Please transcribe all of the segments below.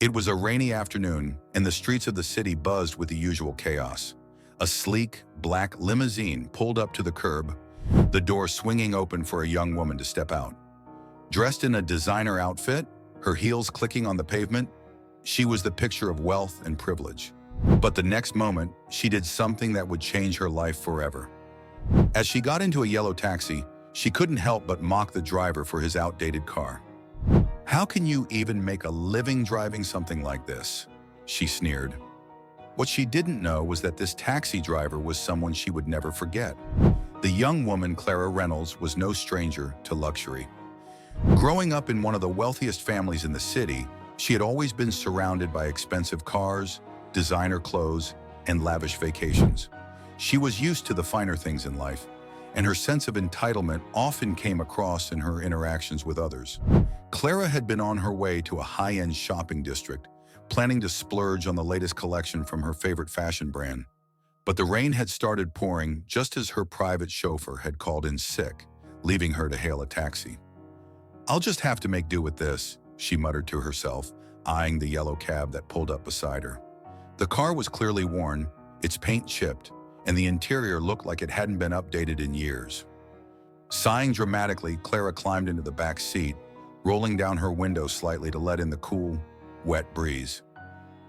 It was a rainy afternoon, and the streets of the city buzzed with the usual chaos. A sleek, black limousine pulled up to the curb, the door swinging open for a young woman to step out. Dressed in a designer outfit, her heels clicking on the pavement, she was the picture of wealth and privilege. But the next moment, she did something that would change her life forever. As she got into a yellow taxi, she couldn't help but mock the driver for his outdated car. "How can you even make a living driving something like this?" she sneered. What she didn't know was that this taxi driver was someone she would never forget. The young woman, Clara Reynolds, was no stranger to luxury. Growing up in one of the wealthiest families in the city, she had always been surrounded by expensive cars, designer clothes, and lavish vacations. She was used to the finer things in life, and her sense of entitlement often came across in her interactions with others. Clara had been on her way to a high-end shopping district, planning to splurge on the latest collection from her favorite fashion brand. But the rain had started pouring just as her private chauffeur had called in sick, leaving her to hail a taxi. "I'll just have to make do with this," she muttered to herself, eyeing the yellow cab that pulled up beside her. The car was clearly worn, its paint chipped, and the interior looked like it hadn't been updated in years. Sighing dramatically, Clara climbed into the back seat, rolling down her window slightly to let in the cool, wet breeze.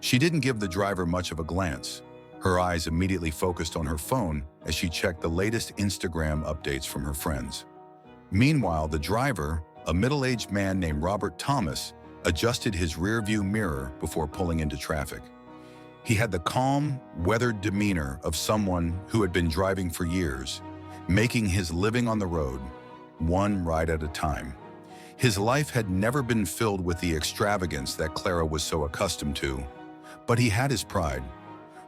She didn't give the driver much of a glance. Her eyes immediately focused on her phone as she checked the latest Instagram updates from her friends. Meanwhile, the driver, a middle-aged man named Robert Thomas, adjusted his rearview mirror before pulling into traffic. He had the calm, weathered demeanor of someone who had been driving for years, making his living on the road, one ride at a time. His life had never been filled with the extravagance that Clara was so accustomed to, but he had his pride.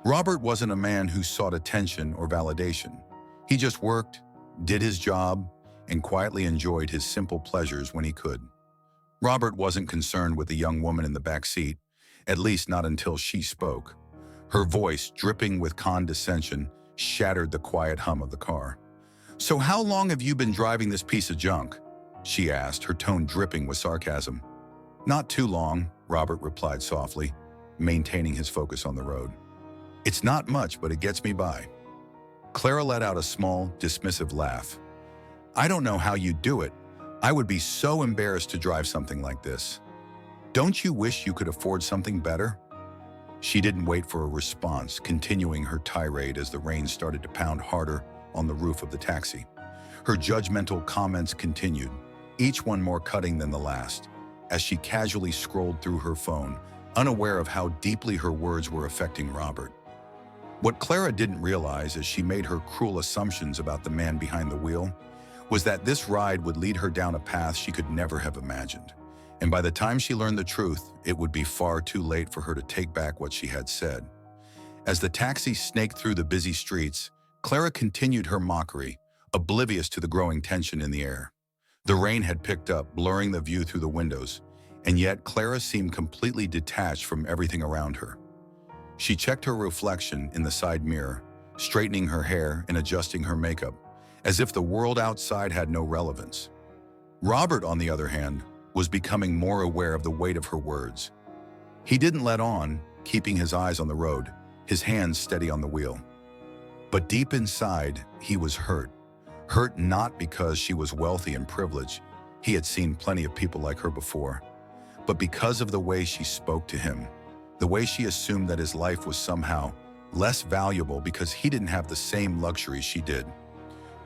Robert wasn't a man who sought attention or validation. He just worked, did his job, and quietly enjoyed his simple pleasures when he could. Robert wasn't concerned with the young woman in the back seat, at least not until she spoke. Her voice, dripping with condescension, shattered the quiet hum of the car. "So how long have you been driving this piece of junk?" she asked, her tone dripping with sarcasm. "Not too long," Robert replied softly, maintaining his focus on the road. "It's not much, but it gets me by." Clara let out a small, dismissive laugh. "I don't know how you do it. I would be so embarrassed to drive something like this. Don't you wish you could afford something better?" She didn't wait for a response, continuing her tirade as the rain started to pound harder on the roof of the taxi. Her judgmental comments continued, each one more cutting than the last, as she casually scrolled through her phone, unaware of how deeply her words were affecting Robert. What Clara didn't realize as she made her cruel assumptions about the man behind the wheel was that this ride would lead her down a path she could never have imagined. And by the time she learned the truth, it would be far too late for her to take back what she had said. As the taxi snaked through the busy streets, Clara continued her mockery, oblivious to the growing tension in the air. The rain had picked up, blurring the view through the windows, and yet Clara seemed completely detached from everything around her. She checked her reflection in the side mirror, straightening her hair and adjusting her makeup, as if the world outside had no relevance. Robert, on the other hand, was becoming more aware of the weight of her words. He didn't let on, keeping his eyes on the road, his hands steady on the wheel. But deep inside, he was hurt. Hurt not because she was wealthy and privileged, he had seen plenty of people like her before, but because of the way she spoke to him, the way she assumed that his life was somehow less valuable because he didn't have the same luxuries she did.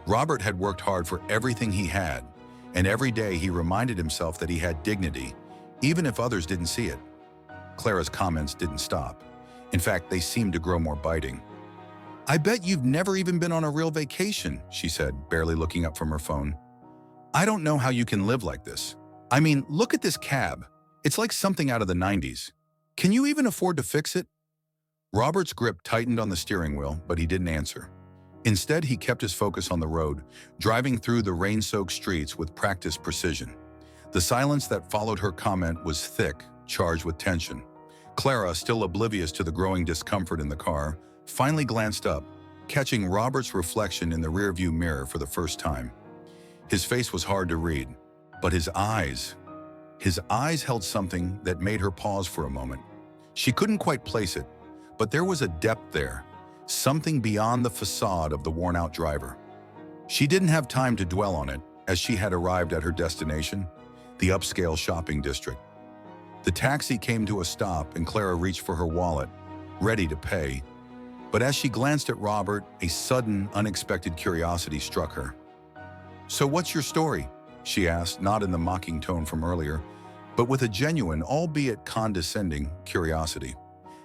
Robert had worked hard for everything he had, and every day he reminded himself that he had dignity, even if others didn't see it. Clara's comments didn't stop. In fact, they seemed to grow more biting. "I bet you've never even been on a real vacation," she said, barely looking up from her phone. "I don't know how you can live like this. I mean, look at this cab. It's like something out of the 90s. Can you even afford to fix it?" Robert's grip tightened on the steering wheel, but he didn't answer. Instead, he kept his focus on the road, driving through the rain-soaked streets with practiced precision. The silence that followed her comment was thick, charged with tension. Clara, still oblivious to the growing discomfort in the car, finally glanced up, catching Robert's reflection in the rearview mirror for the first time. His face was hard to read, but his eyes, His eyes held something that made her pause for a moment. She couldn't quite place it, but there was a depth there, something beyond the facade of the worn-out driver. She didn't have time to dwell on it, as she had arrived at her destination, the upscale shopping district. The taxi came to a stop and Clara reached for her wallet, ready to pay. But as she glanced at Robert, a sudden, unexpected curiosity struck her. "So what's your story?" she asked, not in the mocking tone from earlier, but with a genuine, albeit condescending, curiosity.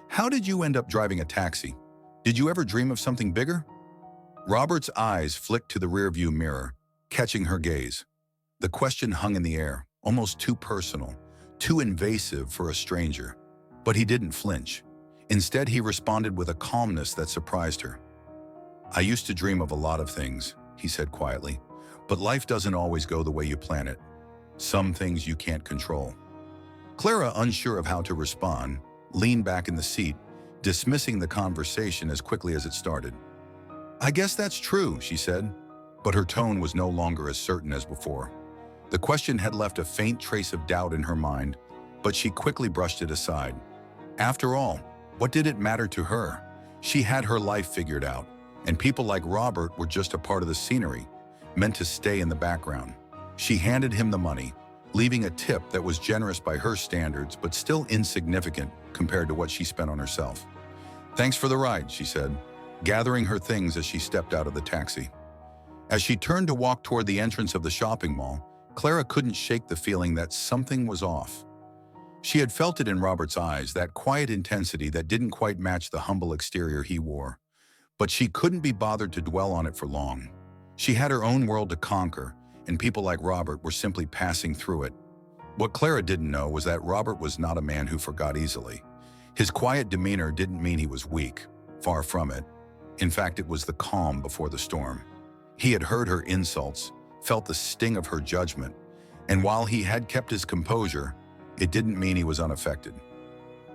"How did you end up driving a taxi? Did you ever dream of something bigger?" Robert's eyes flicked to the rearview mirror, catching her gaze. The question hung in the air, almost too personal, too invasive for a stranger. But he didn't flinch. Instead, he responded with a calmness that surprised her. "I used to dream of a lot of things," he said quietly, "but life doesn't always go the way you plan it. Some things you can't control." Clara, unsure of how to respond, leaned back in the seat, dismissing the conversation as quickly as it started. "I guess that's true," she said, but her tone was no longer as certain as before. The question had left a faint trace of doubt in her mind, but she quickly brushed it aside. After all, what did it matter to her? She had her life figured out, and people like Robert were just a part of the scenery, meant to stay in the background. She handed him the money, leaving a tip that was generous by her standards but still insignificant compared to what she spent on herself. "Thanks for the ride," she said, gathering her things as she stepped out of the taxi. As she turned to walk toward the entrance of the shopping mall, Clara couldn't shake the feeling that something was off. She had felt it in Robert's eyes, that quiet intensity that didn't quite match the humble exterior he wore. But she couldn't be bothered to dwell on it for long. She had her own world to conquer, and people like Robert were simply passing through it. What Clara didn't know was that Robert was not a man who forgot easily. His quiet demeanor didn't mean he was weak, far from it. In fact, it was the calm before the storm. He had heard her insults, felt the sting of her judgment, and while he had kept his composure, it didn't mean he was unaffected.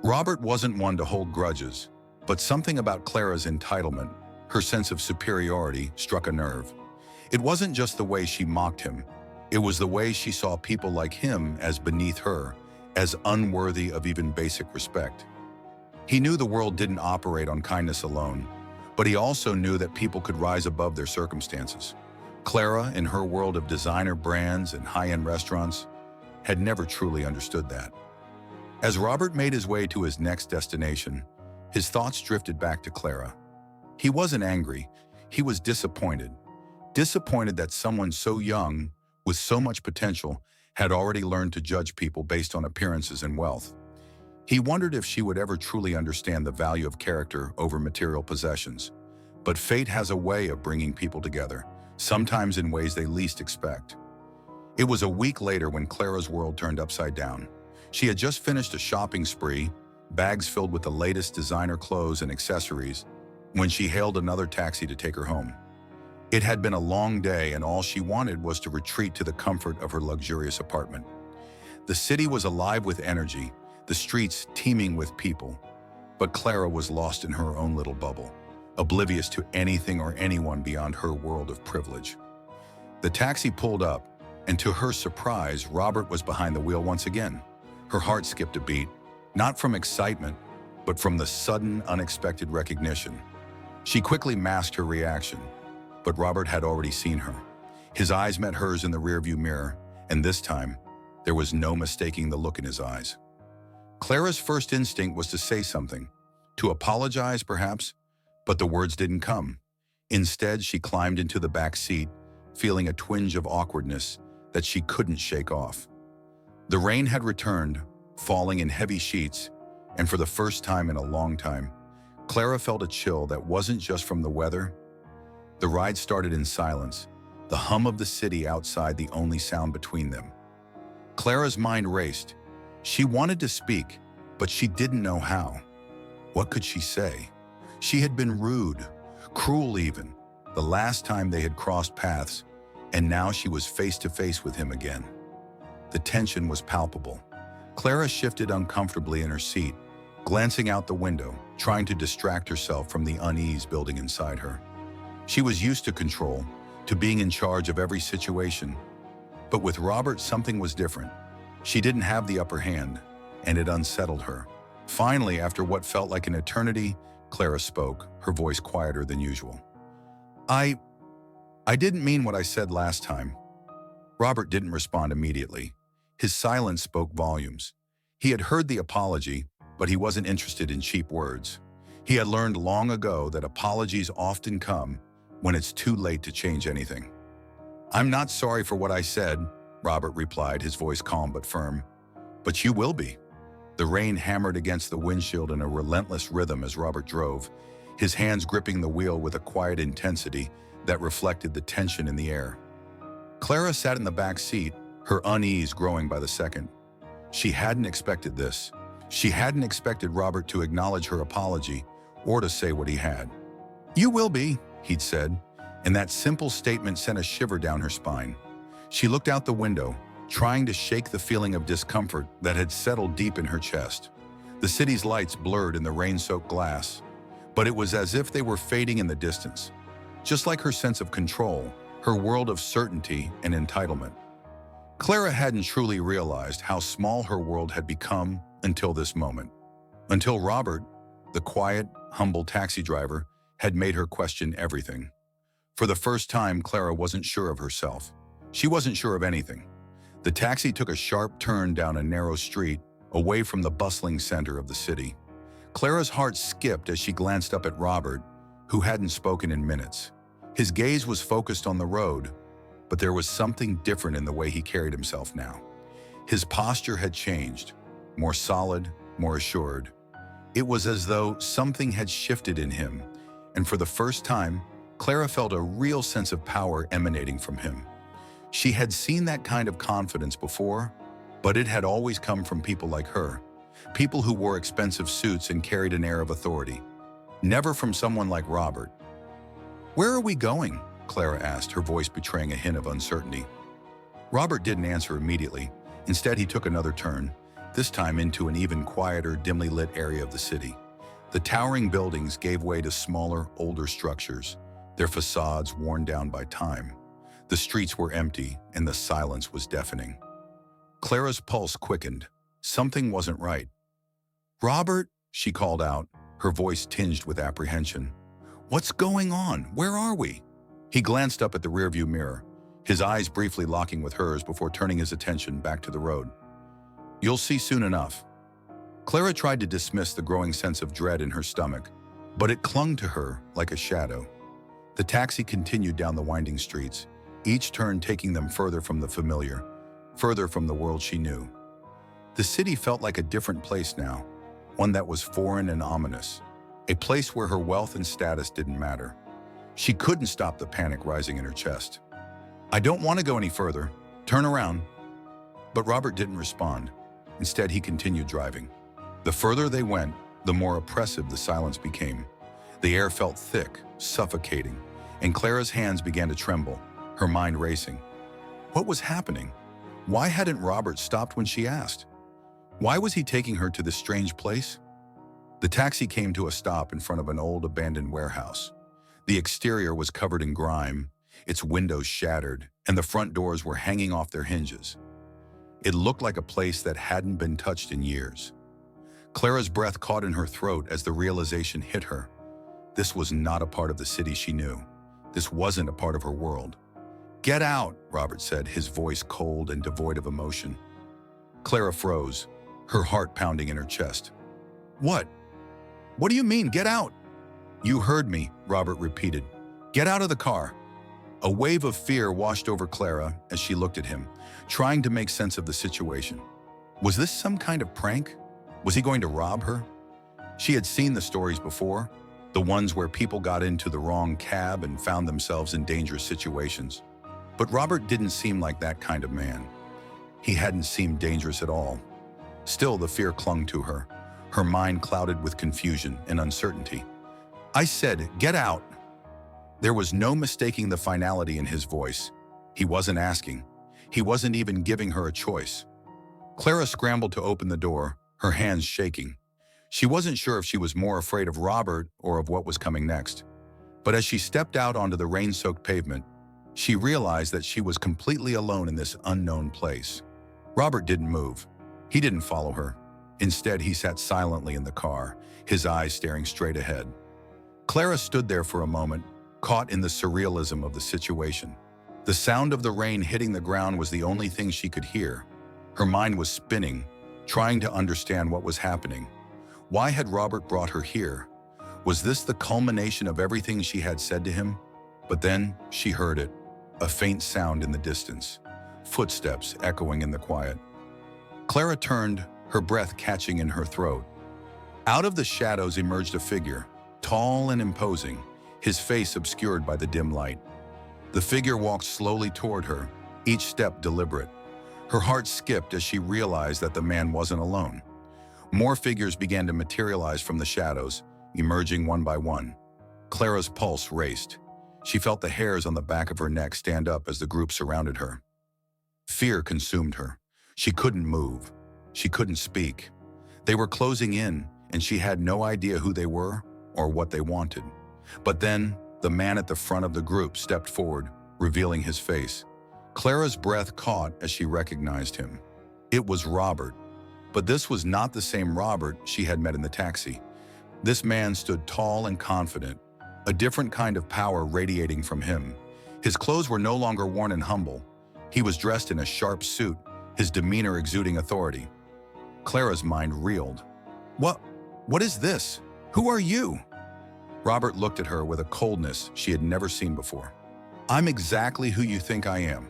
Robert wasn't one to hold grudges, but something about Clara's entitlement, her sense of superiority, struck a nerve. It wasn't just the way she mocked him. It was the way she saw people like him as beneath her, as unworthy of even basic respect. He knew the world didn't operate on kindness alone, but he also knew that people could rise above their circumstances. Clara, in her world of designer brands and high-end restaurants, had never truly understood that. As Robert made his way to his next destination, his thoughts drifted back to Clara. He wasn't angry, he was disappointed. Disappointed that someone so young, with so much potential, had already learned to judge people based on appearances and wealth. He wondered if she would ever truly understand the value of character over material possessions. But fate has a way of bringing people together, sometimes in ways they least expect. It was a week later when Clara's world turned upside down. She had just finished a shopping spree, bags filled with the latest designer clothes and accessories, when she hailed another taxi to take her home. It had been a long day, and all she wanted was to retreat to the comfort of her luxurious apartment. The city was alive with energy, the streets teeming with people, but Clara was lost in her own little bubble, oblivious to anything or anyone beyond her world of privilege. The taxi pulled up, and to her surprise, Robert was behind the wheel once again. Her heart skipped a beat, not from excitement, but from the sudden, unexpected recognition. She quickly masked her reaction, but Robert had already seen her. His eyes met hers in the rearview mirror, and this time, there was no mistaking the look in his eyes. Clara's first instinct was to say something, to apologize perhaps, but the words didn't come. Instead, she climbed into the back seat, feeling a twinge of awkwardness that she couldn't shake off. The rain had returned, falling in heavy sheets, and for the first time in a long time, Clara felt a chill that wasn't just from the weather. The ride started in silence, the hum of the city outside the only sound between them. Clara's mind raced. She wanted to speak, but she didn't know how. What could she say? She had been rude, cruel even, the last time they had crossed paths, and now she was face to face with him again. The tension was palpable. Clara shifted uncomfortably in her seat, glancing out the window, trying to distract herself from the unease building inside her. She was used to control, to being in charge of every situation. But with Robert, something was different. She didn't have the upper hand, and it unsettled her. Finally, after what felt like an eternity, Clara spoke, her voice quieter than usual. I didn't mean what I said last time." Robert didn't respond immediately. His silence spoke volumes. He had heard the apology, but he wasn't interested in cheap words. He had learned long ago that apologies often come when it's too late to change anything. "I'm not sorry for what I said," Robert replied, his voice calm but firm. "But you will be." The rain hammered against the windshield in a relentless rhythm as Robert drove, his hands gripping the wheel with a quiet intensity that reflected the tension in the air. Clara sat in the back seat, her unease growing by the second. She hadn't expected this. She hadn't expected Robert to acknowledge her apology or to say what he had. "You will be," he'd said, and that simple statement sent a shiver down her spine. She looked out the window, trying to shake the feeling of discomfort that had settled deep in her chest. The city's lights blurred in the rain-soaked glass, but it was as if they were fading in the distance. Just like her sense of control, her world of certainty and entitlement. Clara hadn't truly realized how small her world had become until this moment. Until Robert, the quiet, humble taxi driver, had made her question everything. For the first time, Clara wasn't sure of herself. She wasn't sure of anything. The taxi took a sharp turn down a narrow street, away from the bustling center of the city. Clara's heart skipped as she glanced up at Robert, who hadn't spoken in minutes. His gaze was focused on the road, but there was something different in the way he carried himself now. His posture had changed, more solid, more assured. It was as though something had shifted in him, and for the first time, Clara felt a real sense of power emanating from him. She had seen that kind of confidence before, but it had always come from people like her, people who wore expensive suits and carried an air of authority. Never from someone like Robert. "Where are we going?" Clara asked, her voice betraying a hint of uncertainty. Robert didn't answer immediately. Instead, he took another turn, this time into an even quieter, dimly lit area of the city. The towering buildings gave way to smaller, older structures, their facades worn down by time. The streets were empty, and the silence was deafening. Clara's pulse quickened. Something wasn't right. "Robert," she called out, her voice tinged with apprehension. "What's going on? Where are we?" He glanced up at the rearview mirror, his eyes briefly locking with hers before turning his attention back to the road. "You'll see soon enough." Clara tried to dismiss the growing sense of dread in her stomach, but it clung to her like a shadow. The taxi continued down the winding streets, each turn taking them further from the familiar, further from the world she knew. The city felt like a different place now, one that was foreign and ominous, a place where her wealth and status didn't matter. She couldn't stop the panic rising in her chest. "I don't want to go any further. Turn around." But Robert didn't respond. Instead, he continued driving. The further they went, the more oppressive the silence became. The air felt thick, suffocating, and Clara's hands began to tremble, her mind racing. What was happening? Why hadn't Robert stopped when she asked? Why was he taking her to this strange place? The taxi came to a stop in front of an old abandoned warehouse. The exterior was covered in grime, its windows shattered, and the front doors were hanging off their hinges. It looked like a place that hadn't been touched in years. Clara's breath caught in her throat as the realization hit her. This was not a part of the city she knew. This wasn't a part of her world. "Get out," Robert said, his voice cold and devoid of emotion. Clara froze, her heart pounding in her chest. "What? What do you mean, get out?" "You heard me," Robert repeated. "Get out of the car." A wave of fear washed over Clara as she looked at him, trying to make sense of the situation. Was this some kind of prank? Was he going to rob her? She had seen the stories before, the ones where people got into the wrong cab and found themselves in dangerous situations. But Robert didn't seem like that kind of man. He hadn't seemed dangerous at all. Still, the fear clung to her, her mind clouded with confusion and uncertainty. "I said, get out." There was no mistaking the finality in his voice. He wasn't asking. He wasn't even giving her a choice. Clara scrambled to open the door, her hands shaking. She wasn't sure if she was more afraid of Robert or of what was coming next. But as she stepped out onto the rain-soaked pavement, she realized that she was completely alone in this unknown place. Robert didn't move. He didn't follow her. Instead, he sat silently in the car, his eyes staring straight ahead. Clara stood there for a moment, caught in the surrealism of the situation. The sound of the rain hitting the ground was the only thing she could hear. Her mind was spinning, trying to understand what was happening. Why had Robert brought her here? Was this the culmination of everything she had said to him? But then she heard it, a faint sound in the distance, footsteps echoing in the quiet. Clara turned, her breath catching in her throat. Out of the shadows emerged a figure, tall and imposing, his face obscured by the dim light. The figure walked slowly toward her, each step deliberate. Her heart skipped as she realized that the man wasn't alone. More figures began to materialize from the shadows, emerging one by one. Clara's pulse raced. She felt the hairs on the back of her neck stand up as the group surrounded her. Fear consumed her. She couldn't move. She couldn't speak. They were closing in, and she had no idea who they were or what they wanted. But then, the man at the front of the group stepped forward, revealing his face. Clara's breath caught as she recognized him. It was Robert. But this was not the same Robert she had met in the taxi. This man stood tall and confident, a different kind of power radiating from him. His clothes were no longer worn and humble. He was dressed in a sharp suit, his demeanor exuding authority. Clara's mind reeled. What is this? Who are you? Robert looked at her with a coldness she had never seen before. I'm exactly who you think I am.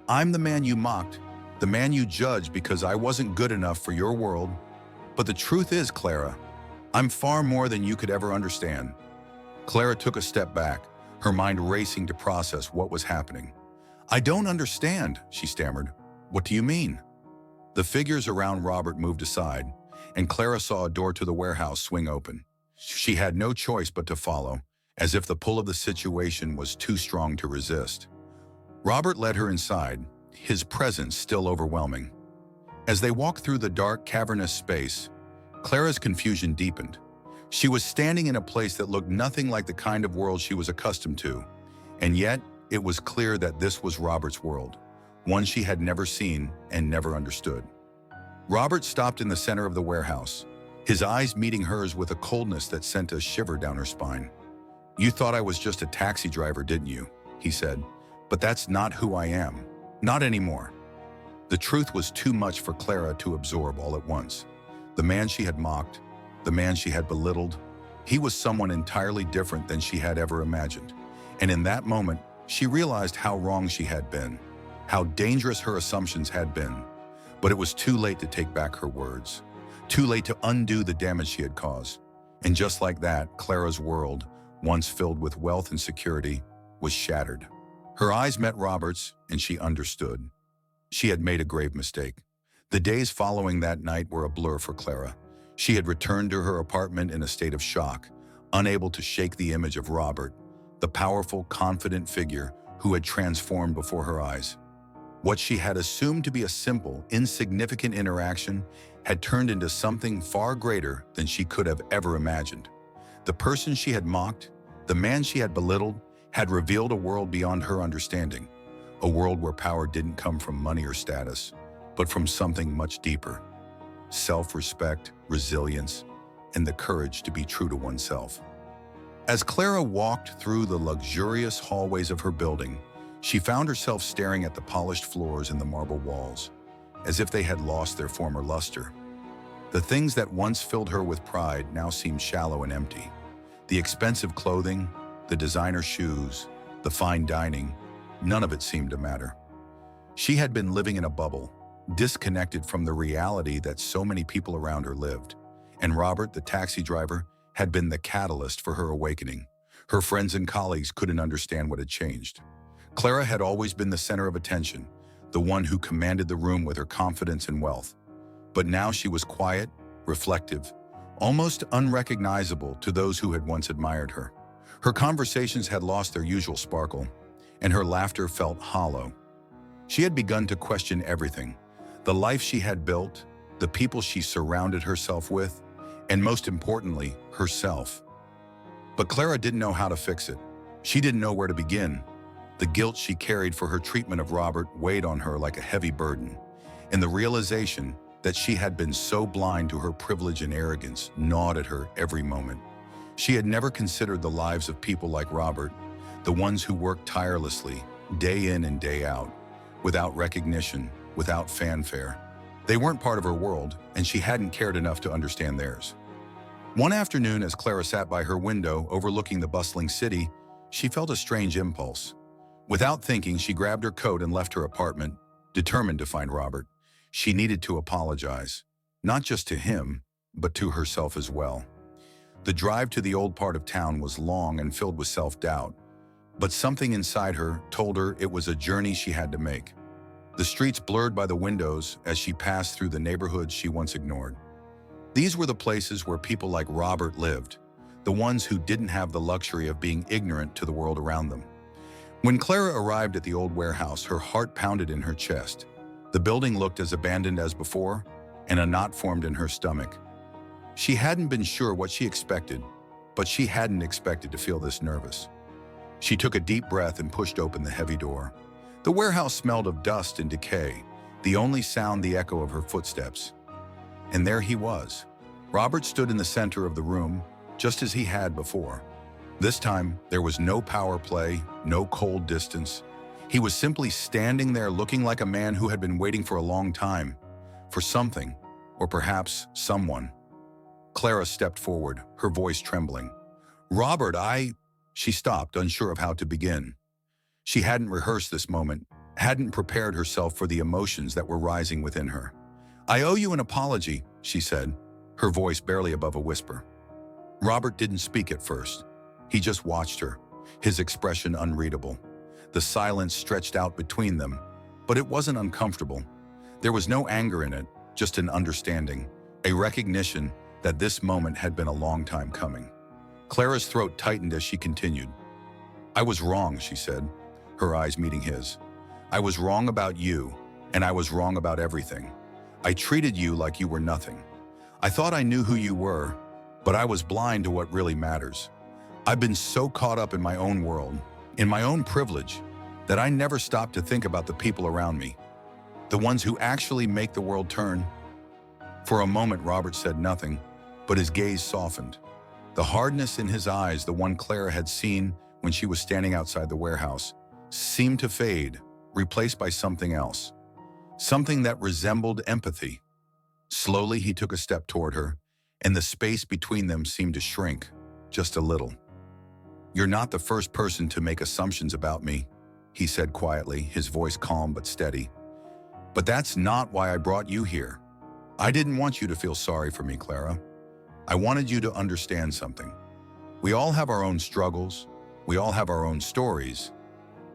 I'm the man you mocked, the man you judged because I wasn't good enough for your world. But the truth is, Clara, I'm far more than you could ever understand. Clara took a step back, her mind racing to process what was happening. I don't understand, she stammered. What do you mean? The figures around Robert moved aside, and Clara saw a door to the warehouse swing open. She had no choice but to follow, as if the pull of the situation was too strong to resist. Robert led her inside, his presence still overwhelming. As they walked through the dark, cavernous space, Clara's confusion deepened. She was standing in a place that looked nothing like the kind of world she was accustomed to, and yet it was clear that this was Robert's world, one she had never seen and never understood. Robert stopped in the center of the warehouse, his eyes meeting hers with a coldness that sent a shiver down her spine. You thought I was just a taxi driver, didn't you? He said. But that's not who I am. Not anymore. The truth was too much for Clara to absorb all at once. The man she had mocked, the man she had belittled, he was someone entirely different than she had ever imagined. And in that moment, she realized how wrong she had been, how dangerous her assumptions had been. But it was too late to take back her words, too late to undo the damage she had caused. And just like that, Clara's world, once filled with wealth and security, was shattered. Her eyes met Robert's, and she understood. She had made a grave mistake. The days following that night were a blur for Clara. She had returned to her apartment in a state of shock, unable to shake the image of Robert, the powerful, confident figure who had transformed before her eyes. What she had assumed to be a simple, insignificant interaction had turned into something far greater than she could have ever imagined. The person she had mocked, the man she had belittled, had revealed a world beyond her understanding, a world where power didn't come from money or status, but from something much deeper: self-respect, resilience, and the courage to be true to oneself. As Clara walked through the luxurious hallways of her building, she found herself staring at the polished floors and the marble walls, as if they had lost their former luster. The things that once filled her with pride now seemed shallow and empty. The expensive clothing, the designer shoes, the fine dining, none of it seemed to matter. She had been living in a bubble, disconnected from the reality that so many people around her lived. And Robert, the taxi driver, had been the catalyst for her awakening. Her friends and colleagues couldn't understand what had changed. Clara had always been the center of attention, the one who commanded the room with her confidence and wealth. But now she was quiet, reflective, almost unrecognizable to those who had once admired her. Her conversations had lost their usual sparkle, and her laughter felt hollow. She had begun to question everything: the life she had built, the people she surrounded herself with, and most importantly, herself. But Clara didn't know how to fix it. She didn't know where to begin. The guilt she carried for her treatment of Robert weighed on her like a heavy burden, and the realization that she had been so blind to her privilege and arrogance gnawed at her every moment. She had never considered the lives of people like Robert, the ones who worked tirelessly, day in and day out, without recognition, without fanfare. They weren't part of her world, and she hadn't cared enough to understand theirs. One afternoon, as Clara sat by her window overlooking the bustling city, she felt a strange impulse. Without thinking, she grabbed her coat and left her apartment, determined to find Robert. She needed to apologize, not just to him, but to herself as well. The drive to the old part of town was long and filled with self-doubt, but something inside her told her it was a journey she had to make. The streets blurred by the windows as she passed through the neighborhoods she once ignored. These were the places where people like Robert lived, the ones who didn't have the luxury of being ignorant to the world around them. When Clara arrived at the old warehouse, her heart pounded in her chest. The building looked as abandoned as before, and a knot formed in her stomach. She hadn't been sure what she expected, but she hadn't expected to feel this nervous. She took a deep breath and pushed open the heavy door. The warehouse smelled of dust and decay, the only sound the echo of her footsteps. And there he was. Robert stood in the center of the room, just as he had before. This time, there was no power play, no cold distance. He was simply standing there looking like a man who had been waiting for a long time, for something, or perhaps someone. Clara stepped forward, her voice trembling. "Robert, She stopped, unsure of how to begin. She hadn't rehearsed this moment, hadn't prepared herself for the emotions that were rising within her. "I owe you an apology," she said, her voice barely above a whisper. Robert didn't speak at first. He just watched her, his expression unreadable. The silence stretched out between them, but it wasn't uncomfortable. There was no anger in it, just an understanding, a recognition that this moment had been a long time coming. Clara's throat tightened as she continued. "I was wrong," she said, her eyes meeting his. "I was wrong about you, and I was wrong about everything. I treated you like you were nothing. I thought I knew who you were, but I was blind to what really matters. I've been so caught up in my own world, in my own privilege, that I never stopped to think about the people around me, the ones who actually make the world turn." For a moment, Robert said nothing, but his gaze softened. The hardness in his eyes, the one Clara had seen when she was standing outside the warehouse, seemed to fade, replaced by something else. Something that resembled empathy. Slowly, he took a step toward her, and the space between them seemed to shrink, just a little. "You're not the first person to make assumptions about me," he said quietly, his voice calm but steady. "But that's not why I brought you here. I didn't want you to feel sorry for me, Clara. I wanted you to understand something. We all have our own struggles, we all have our own stories,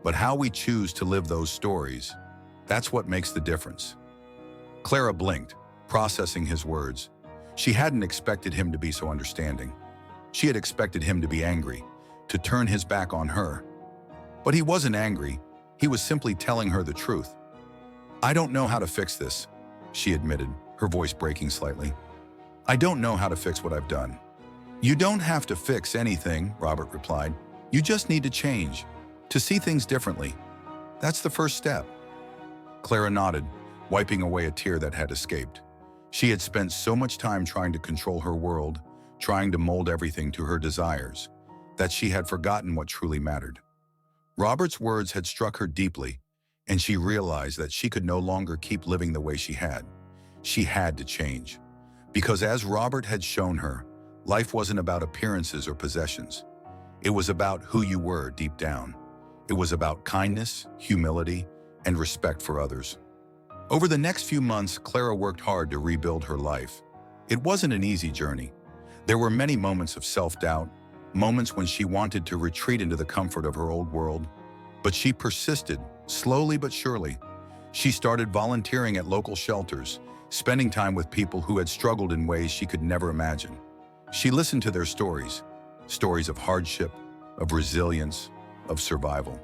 but how we choose to live those stories, that's what makes the difference." Clara blinked, processing his words. She hadn't expected him to be so understanding. She had expected him to be angry, to turn his back on her. But he wasn't angry, he was simply telling her the truth. "I don't know how to fix this," she admitted, her voice breaking slightly. "I don't know how to fix what I've done." "You don't have to fix anything," Robert replied. "You just need to change, to see things differently. That's the first step." Clara nodded, wiping away a tear that had escaped. She had spent so much time trying to control her world, trying to mold everything to her desires, that she had forgotten what truly mattered. Robert's words had struck her deeply, and she realized that she could no longer keep living the way she had. She had to change. Because as Robert had shown her, life wasn't about appearances or possessions. It was about who you were deep down. It was about kindness, humility, and respect for others. Over the next few months, Clara worked hard to rebuild her life. It wasn't an easy journey. There were many moments of self-doubt, moments when she wanted to retreat into the comfort of her old world. But she persisted, slowly but surely. She started volunteering at local shelters, spending time with people who had struggled in ways she could never imagine. She listened to their stories, stories of hardship, of resilience, of survival.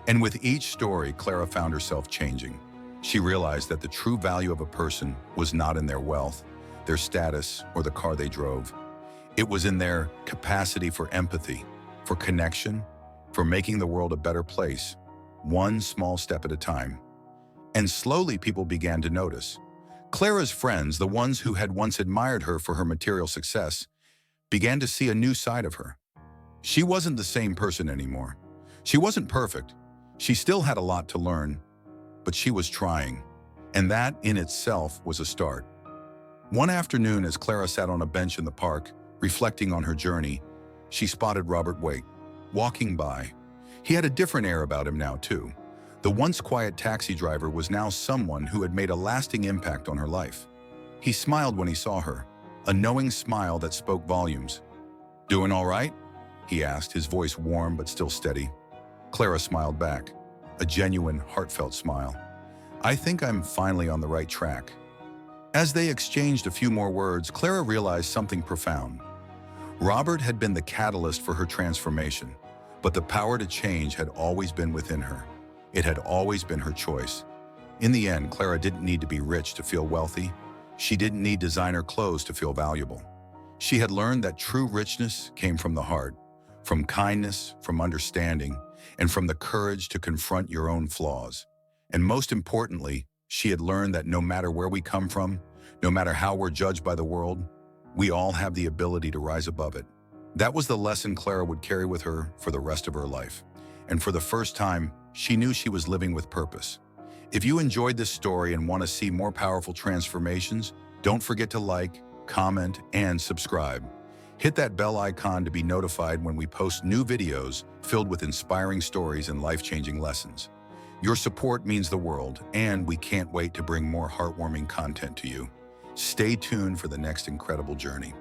And with each story, Clara found herself changing. She realized that the true value of a person was not in their wealth, their status, or the car they drove. It was in their capacity for empathy, for connection, for making the world a better place, one small step at a time. And slowly people began to notice. Clara's friends, the ones who had once admired her for her material success, began to see a new side of her. She wasn't the same person anymore. She wasn't perfect. She still had a lot to learn, but she was trying. And that, in itself, was a start. One afternoon, as Clara sat on a bench in the park, reflecting on her journey, she spotted Robert Waite, walking by. He had a different air about him now, too. The once quiet taxi driver was now someone who had made a lasting impact on her life. He smiled when he saw her, a knowing smile that spoke volumes. "Doing all right?" he asked, his voice warm but still steady. Clara smiled back, a genuine, heartfelt smile. "I think I'm finally on the right track." As they exchanged a few more words, Clara realized something profound. Robert had been the catalyst for her transformation, but the power to change had always been within her. It had always been her choice. In the end, Clara didn't need to be rich to feel wealthy. She didn't need designer clothes to feel valuable. She had learned that true richness came from the heart, from kindness, from understanding, and from the courage to confront your own flaws. And most importantly, she had learned that no matter where we come from, no matter how we're judged by the world, we all have the ability to rise above it. That was the lesson Clara would carry with her for the rest of her life. And for the first time, she knew she was living with purpose. If you enjoyed this story and want to see more powerful transformations, don't forget to like, comment, and subscribe. Hit that bell icon to be notified when we post new videos filled with inspiring stories and life-changing lessons. Your support means the world, and we can't wait to bring more heartwarming content to you. Stay tuned for the next incredible journey.